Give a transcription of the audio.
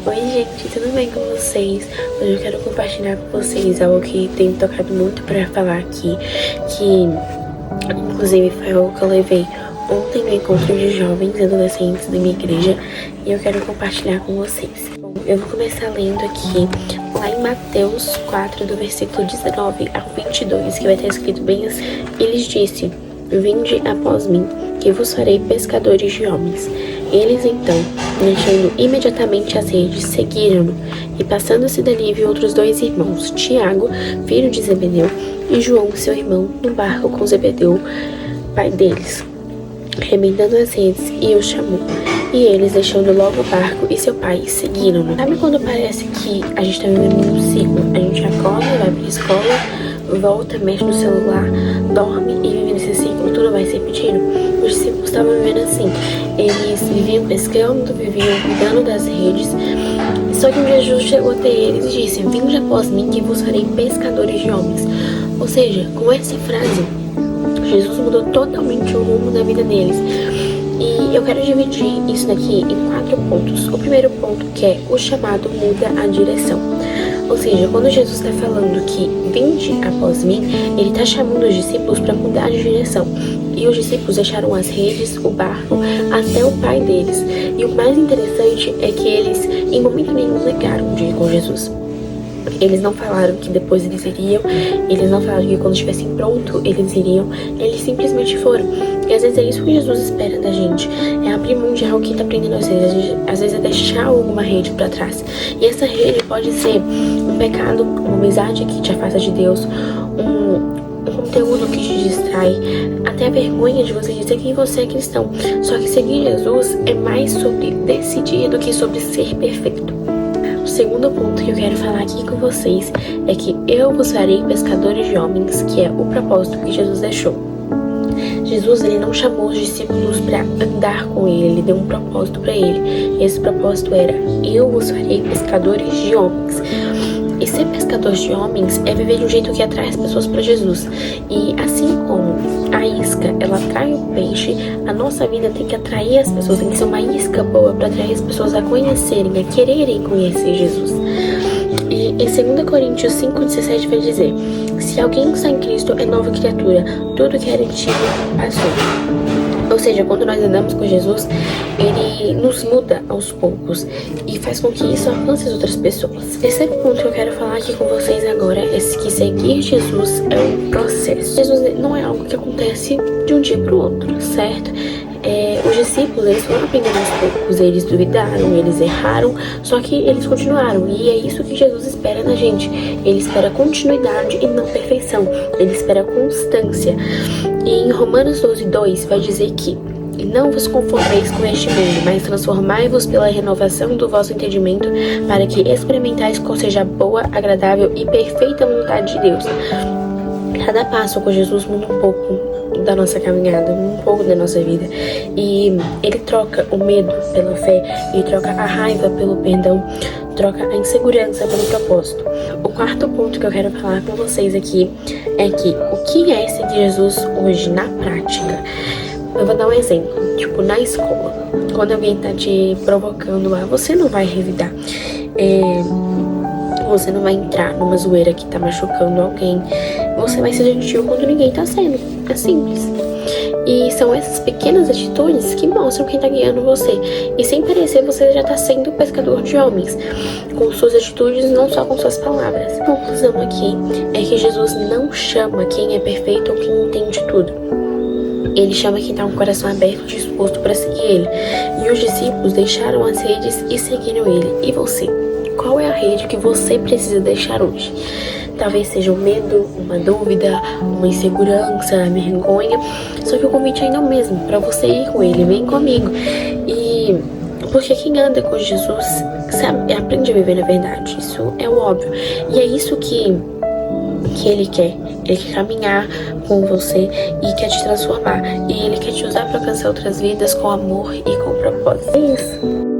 Oi gente, tudo bem com vocês? Hoje eu quero compartilhar com vocês algo que tem me tocado muito pra falar aqui, que inclusive foi algo que eu levei ontem no encontro de jovens e adolescentes da minha igreja e eu quero compartilhar com vocês. Bom, eu vou começar lendo aqui lá em Mateus 4, do versículo 19 ao 22, que vai estar escrito bem assim. Eles disse: "Vinde após mim, que vos farei pescadores de homens." Eles então, deixando imediatamente as redes, seguiram-no, e passando-se dali viu outros dois irmãos, Tiago, filho de Zebedeu, e João, seu irmão, no barco com Zebedeu, pai deles, remendando as redes, e os chamou. E eles, deixando logo o barco e seu pai, seguiram-no. Sabe quando parece que a gente tá vivendo um ciclo? A gente acorda, vai pra escola, volta, mexe no celular, dorme e vive nesse ciclo, tudo vai se repetindo. Os discípulos estavam vivendo assim. Eles viviam pescando, viviam cuidando das redes. Só que um dia Jesus chegou até eles e disse: "Vinde após mim, que vos farei pescadores de homens." Ou seja, com essa frase, Jesus mudou totalmente o rumo da vida deles. E eu quero dividir isso daqui em 4 pontos. O primeiro ponto, que é o chamado muda a direção. Ou seja, quando Jesus está falando que vinde após mim, ele está chamando os discípulos para mudar de direção. E os discípulos deixaram as redes, o barco, até o pai deles. E o mais interessante é que eles, em momento nenhum, negaram de ir com Jesus. Eles não falaram que depois eles iriam, eles não falaram que quando estivessem pronto eles iriam, eles simplesmente foram. E às vezes é isso que Jesus espera da gente, é abrir mão de algo que tá prendendo às vezes é deixar alguma rede pra trás. E essa rede pode ser um pecado, uma amizade que te afasta de Deus, um conteúdo que te distrai, até a vergonha de você dizer que você é cristão. Só que seguir Jesus é mais sobre decidir do que sobre ser perfeito. O segundo ponto que eu quero falar aqui com vocês é que eu vos farei pescadores de homens, que é o propósito que Jesus deixou. Jesus, ele não chamou os discípulos para andar com ele deu um propósito para ele. Esse propósito era: eu vos farei pescadores de homens. E ser pescador de homens é viver de um jeito que atrai as pessoas para Jesus. E assim como a isca, ela atrai o peixe, a nossa vida tem que atrair as pessoas, tem que ser uma isca boa para atrair as pessoas a conhecerem, a quererem conhecer Jesus. E em 2 Coríntios 5,17 vai dizer: "Se alguém está em Cristo, é nova criatura, tudo que era antigo passou." Ou seja, quando nós andamos com Jesus, ele nos muda aos poucos e faz com que isso alcance as outras pessoas. O terceiro ponto que eu quero falar aqui com vocês agora é que seguir Jesus é um processo. Jesus não é algo que acontece de um dia para o outro, certo? Os discípulos, eles foram aprendendo aos poucos, eles duvidaram, eles erraram, só que eles continuaram, e é isso que Jesus espera na gente. Ele espera continuidade e não perfeição, ele espera constância. E em Romanos 12:2 vai dizer que: "E não vos conformeis com este mundo, mas transformai-vos pela renovação do vosso entendimento, para que experimentais qual seja a boa, agradável e perfeita vontade de Deus." Cada passo com Jesus muda um pouco da nossa caminhada, um pouco da nossa vida. E ele troca o medo pela fé, ele troca a raiva pelo perdão, troca a insegurança pelo propósito. O quarto ponto que eu quero falar com vocês aqui é que o que é seguir Jesus hoje na prática? Eu vou dar um exemplo, tipo na escola, quando alguém tá te provocando lá, você não vai revidar. Você não vai entrar numa zoeira que tá machucando alguém. Você vai ser gentil quando ninguém tá sendo. É simples. E são essas pequenas atitudes que mostram quem tá guiando você. E sem parecer, você já tá sendo pescador de homens. Com suas atitudes, não só com suas palavras. A conclusão aqui é que Jesus não chama quem é perfeito ou quem entende tudo. Ele chama quem tá com o coração aberto e disposto para seguir ele. E os discípulos deixaram as redes e seguiram ele. E você? Qual é a rede que você precisa deixar hoje? Talvez seja um medo, uma dúvida, uma insegurança, uma vergonha. Só que o convite ainda é o mesmo, para você ir com ele, vem comigo. E porque quem anda com Jesus sabe, aprende a viver na verdade. Isso é o óbvio. E é isso que ele quer. Ele quer caminhar com você e quer te transformar. E ele quer te usar para alcançar outras vidas com amor e com propósito. É isso.